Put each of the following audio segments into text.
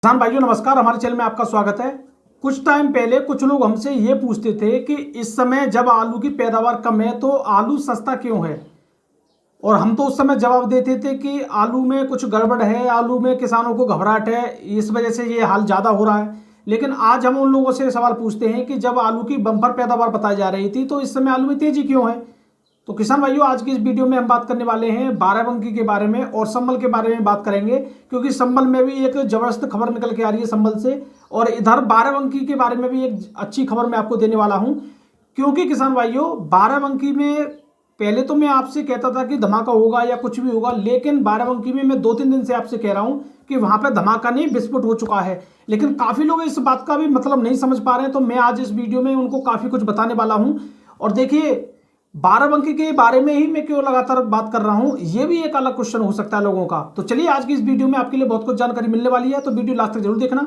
किसान भाइयों नमस्कार, हमारे चैनल में आपका स्वागत है। कुछ टाइम पहले कुछ लोग हमसे ये पूछते थे कि इस समय जब आलू की पैदावार कम है तो आलू सस्ता क्यों है। और हम तो उस समय जवाब देते थे कि आलू में कुछ गड़बड़ है, आलू में किसानों को घबराहट है, इस वजह से ये हाल ज़्यादा हो रहा है। लेकिन आज हम उन लोगों से सवाल पूछते हैं कि जब आलू की बम्पर पैदावार बताई जा रही थी तो इस समय आलू में तेजी क्यों है। तो किसान भाइयों, आज की इस वीडियो में हम बात करने वाले हैं बाराबंकी के बारे में और संभल के बारे में बात करेंगे, क्योंकि संभल में भी एक जबरदस्त खबर निकल के आ रही है संभल से, और इधर बाराबंकी के बारे में भी एक अच्छी खबर मैं आपको देने वाला हूं। क्योंकि किसान भाइयों, बाराबंकी में पहले तो मैं आपसे कहता था कि धमाका होगा या कुछ भी होगा, लेकिन बाराबंकी में मैं 2-3 दिन से आपसे कह रहा हूं कि वहां पे धमाका नहीं विस्फोट हो चुका है। लेकिन काफी लोग इस बात का भी मतलब नहीं समझ पा रहे हैं, तो मैं आज इस वीडियो में उनको काफी कुछ बताने वाला हूं। और देखिए, बाराबंकी के बारे में ही मैं क्यों लगातार बात कर रहा हूं, यह भी एक अलग क्वेश्चन हो सकता है लोगों का। तो चलिए, आज की इस वीडियो में आपके लिए बहुत कुछ जानकारी मिलने वाली है, तो वीडियो लास्ट तक जरूर देखना।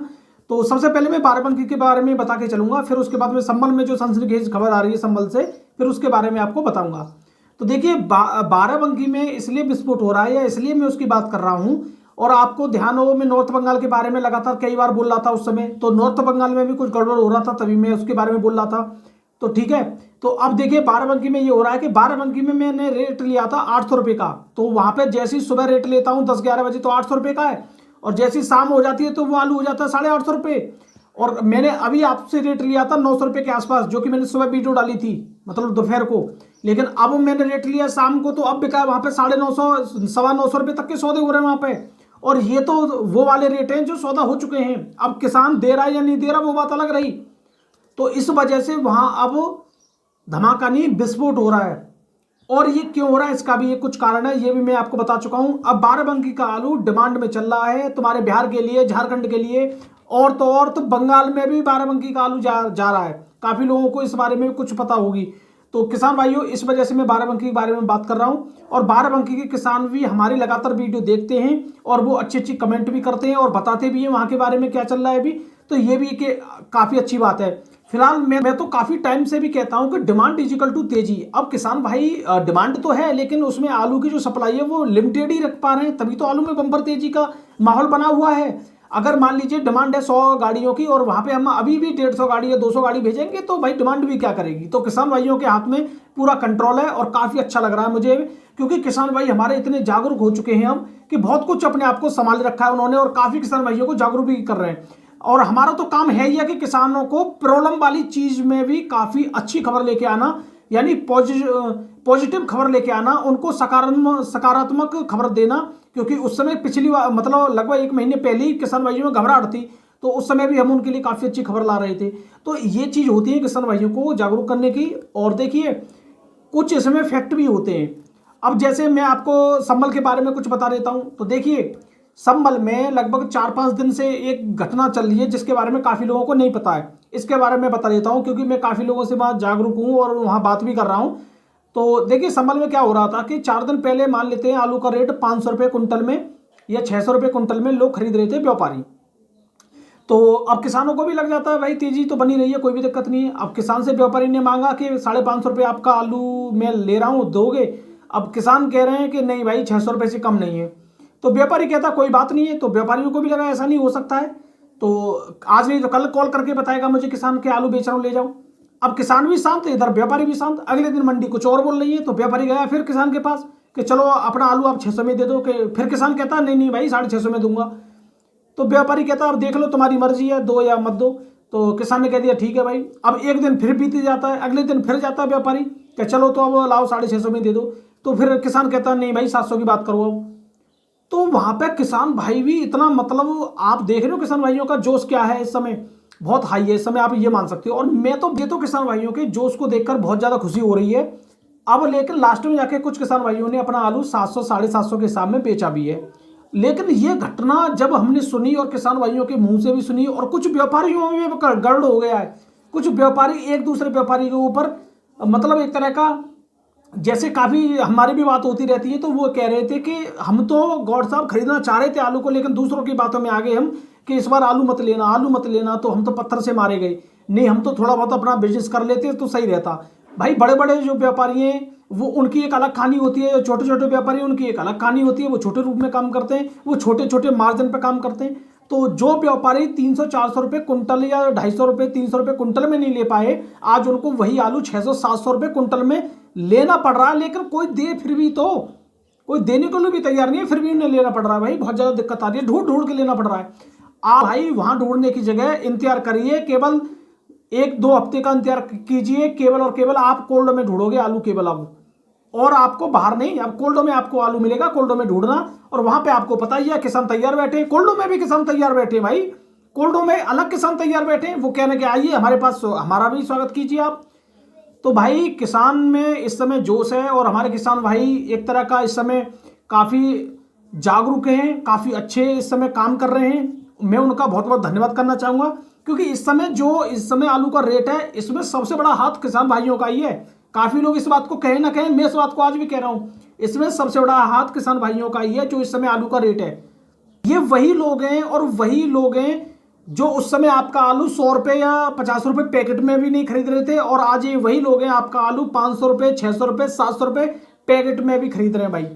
तो सबसे पहले मैं बाराबंकी के बारे में बता के चलूंगा, फिर उसके बाद में संभल में जो सनसनीखेज खबर आ रही है संभल से, फिर उसके बारे में आपको बताऊंगा। तो देखिए, बाराबंकी में इसलिए विस्फोट हो रहा है या इसलिए मैं उसकी बात कर रहा हूं, और आपको ध्यान हो, मैं नॉर्थ बंगाल के बारे में लगातार कई बार बोल रहा था उस समय, तो नॉर्थ बंगाल में भी कुछ गड़बड़ हो रहा था, तभी मैं उसके बारे में बोल रहा था। तो ठीक है, तो अब देखिए बाराबंकी में ये हो रहा है कि बाराबंकी में मैंने रेट लिया था 800 रुपये का, तो वहां पे जैसे ही सुबह रेट लेता हूं 10-11 बजे तो 800 रुपये का है, और जैसी शाम हो जाती है तो वो आलू हो जाता है 850 रुपये। और मैंने अभी आपसे रेट लिया था 900 रुपये के आसपास, जो कि मैंने सुबह वीडियो डाली थी, मतलब दोपहर को। लेकिन अब मैंने रेट लिया शाम को, तो अब बिका है वहां पे 950, 950 रुपये तक के सौदे हो रहे हैं वहां पे। और ये तो वो वाले रेट हैं जो सौदा हो चुके हैं। अब किसान दे रहा है या नहीं दे रहा वो बात अलग रही। तो इस वजह से वहां अब धमाका नहीं विस्फोट हो रहा है। और ये क्यों हो रहा है, इसका भी एक कुछ कारण है, ये भी मैं आपको बता चुका हूं। अब बाराबंकी का आलू डिमांड में चल रहा है तुम्हारे बिहार के लिए, झारखंड के लिए, और तो बंगाल में भी बाराबंकी का आलू जा रहा है। काफी लोगों को इस बारे में कुछ पता होगी। तो किसान भाइयों, इस वजह से मैं बाराबंकी के बारे में बात कर रहा हूं। और बाराबंकी के किसान भी हमारी लगातार वीडियो देखते हैं और वो अच्छी अच्छी कमेंट भी करते हैं और बताते भी हैं वहां के बारे में क्या चल रहा है अभी। तो ये भी काफी अच्छी बात है। फिलहाल मैं तो काफी टाइम से भी कहता हूं कि डिमांड इज इक्वल टू तेजी। अब किसान भाई, डिमांड तो है लेकिन उसमें आलू की जो सप्लाई है वो लिमिटेड ही रख पा रहे हैं, तभी तो आलू में बम्पर तेजी का माहौल बना हुआ है। अगर मान लीजिए डिमांड है 100 गाड़ियों की और वहां पे हम अभी भी 150 गाड़ी या 200 गाड़ी भेजेंगे, तो भाई डिमांड भी क्या करेगी। तो किसान भाइयों के हाथ में पूरा कंट्रोल है और काफी अच्छा लग रहा है मुझे, क्योंकि किसान भाई हमारे इतने जागरूक हो चुके हैं हम कि बहुत कुछ अपने आप को संभाल रखा है उन्होंने, और काफी किसान भाइयों को जागरूक भी कर रहे हैं। और हमारा तो काम है ही है कि किसानों को प्रॉब्लम वाली चीज में भी काफी अच्छी खबर लेके आना, यानी पॉजिटिव खबर लेके आना, उनको सकारात्मक खबर देना। क्योंकि उस समय मतलब लगभग 1 महीने पहले ही किसान भाइयों में घबराहट थी, तो उस समय भी हम उनके लिए काफी अच्छी खबर ला रहे थे। तो ये चीज होती है किसान भाइयों को जागरूक करने की। और देखिए, कुछ इसमें फैक्ट भी होते हैं। अब जैसे मैं आपको संभल के बारे में कुछ बता देता हूं। तो देखिए, संभल में लगभग 4-5 दिन से एक घटना चल रही है जिसके बारे में काफी लोगों को नहीं पता है। इसके बारे में बता देता हूं, क्योंकि मैं काफी लोगों से वहां जागरूक हूं और वहां बात भी कर रहा हूं। तो देखिए, संभल में क्या हो रहा था कि 4 दिन पहले मान लेते हैं आलू का रेट 500 रुपये कुंटल में या 600 रुपये कुंटल में लोग खरीद रहे थे, व्यापारी। तो अब किसानों को भी लग जाता है भाई तेजी तो बनी रही है, कोई भी दिक्कत नहीं है। अब किसान से व्यापारी ने मांगा कि 550 रुपये आपका आलू मैं ले रहा हूं, दोगे। अब किसान कह रहे हैं कि नहीं भाई, 600 रुपये से कम नहीं है। तो व्यापारी कहता कोई बात नहीं है। तो व्यापारियों को भी लगा ऐसा नहीं हो सकता है, तो आज नहीं तो कल कॉल करके बताएगा मुझे किसान के आलू बेच रहा हूं, ले जाओ। अब किसान भी शांत, इधर व्यापारी भी शांत। अगले दिन मंडी कुछ और बोल रही है, तो व्यापारी गया फिर किसान के पास कि चलो अपना आलू आप 600 में दे दो। कि फिर किसान कहता नहीं नहीं भाई, 650 में दूंगा। तो व्यापारी कहता अब देख लो तुम्हारी मर्जी है, दो या मत दो। तो किसान ने कह दिया ठीक है भाई। अब एक दिन फिर बीत जाता है, अगले दिन फिर जाता है व्यापारी कि चलो तो अब लाओ 650 में दे दो। तो फिर किसान कहता नहीं भाई, 700 की बात करो अब। तो वहां पे किसान भाई भी इतना, मतलब आप देख रहे हो किसान भाइयों का जोश क्या है इस समय, बहुत हाई है इस समय, आप ये मान सकते हो। और मैं तो ये तो किसान भाइयों के जोश को देखकर बहुत ज्यादा खुशी हो रही है। अब लेकिन लास्ट में जाके कुछ किसान भाइयों ने अपना आलू 700, 750 के हिसाब में बेचा भी है। लेकिन ये घटना जब हमने सुनी और किसान भाइयों के मुंह से भी सुनी, और कुछ व्यापारियों में भी गड़बड़ हो गया है। कुछ व्यापारी एक दूसरे व्यापारी के ऊपर, मतलब एक तरह का, जैसे काफी हमारी भी बात होती रहती है, तो वो कह रहे थे कि हम तो गौड साहब खरीदना चाह रहे थे आलू को, लेकिन दूसरों की बातों में आ गए हम कि इस बार आलू मत लेना, आलू मत लेना। तो हम तो पत्थर से मारे गए, नहीं हम तो थोड़ा बहुत अपना बिजनेस कर लेते तो सही रहता। भाई बड़े बड़े जो व्यापारी हैं वो, उनकी एक अलग कहानी होती है, छोटे छोटे व्यापारी उनकी एक अलग कहानी होती है। वो छोटे रूप में काम करते हैं, वो छोटे छोटे मार्जिन पे काम करते हैं। तो जो व्यापारी 300-400 रुपये कुंटल या 250 रुपये 300 रुपये कुंटल में नहीं ले पाए, आज उनको वही आलू 600-700 रुपये कुंटल में लेना पड़ रहा है। लेकिन कोई दे फिर भी, तो कोई देने को भी तैयार नहीं है, फिर भी उन्हें लेना पड़ रहा है। भाई बहुत ज़्यादा दिक्कत आ रही है, ढूंढ ढूंढ के लेना पड़ रहा है। आप भाई वहाँ ढूंढने की जगह इंतजार करिए, केवल 1-2 हफ्ते का इंतजार कीजिए। केवल और केवल आप कोल्ड में ढूंढोगे आलू, केवल अब, और आपको बाहर नहीं, अब कोल्डो में आपको आलू मिलेगा। कोल्डो में ढूंढना, और वहां पे आपको पता ही है किसान तैयार बैठे हैं। कोल्डो में भी किसान तैयार बैठे हैं भाई, कोल्डो में अलग किसान तैयार बैठे हैं। वो कहने के आइए हमारे पास, हमारा भी स्वागत कीजिए आप। तो भाई किसान में इस समय जोश है, और हमारे किसान भाई एक तरह का इस समय काफ़ी जागरूक हैं, काफ़ी अच्छे इस समय काम कर रहे हैं। मैं उनका बहुत बहुत धन्यवाद करना चाहूँगा, क्योंकि इस समय आलू का रेट है, इसमें सबसे बड़ा हाथ किसान भाइयों का ही है। काफ़ी लोग इस बात को कहें ना कहें, मैं इस बात को आज भी कह रहा हूँ, इसमें सबसे बड़ा हाथ किसान भाइयों का ही है जो इस समय आलू का रेट है। ये वही लोग हैं, और वही लोग हैं जो उस समय आपका आलू 100 रुपये या 50 रुपये पैकेट में भी नहीं खरीद रहे थे, और आज ये वही लोग हैं आपका आलू 500 रुपये 600 रुपये 700 रुपये पैकेट में भी खरीद रहे हैं भाई।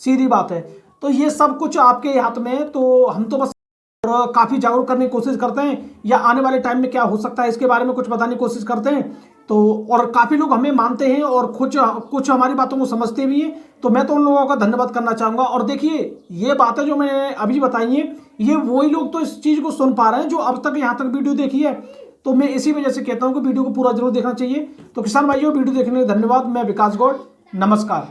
सीधी बात है। तो ये सब कुछ आपके हाथ में है। तो हम तो बस काफ़ी जागरूक करने की कोशिश करते हैं, या आने वाले टाइम में क्या हो सकता है इसके बारे में कुछ बताने की कोशिश करते हैं। तो और काफ़ी लोग हमें मानते हैं, और कुछ हमारी बातों को समझते भी हैं। तो मैं तो उन लोगों का धन्यवाद करना चाहूँगा। और देखिए, ये बातें जो मैंने अभी बताई हैं, ये वही लोग तो इस चीज़ को सुन पा रहे हैं जो अब तक यहाँ तक वीडियो देखी है। तो मैं इसी वजह से कहता हूँ कि वीडियो को पूरा जरूर देखना चाहिए। तो किसान भाइयों, वीडियो देखने के लिए धन्यवाद। मैं विकास गौड़, नमस्कार।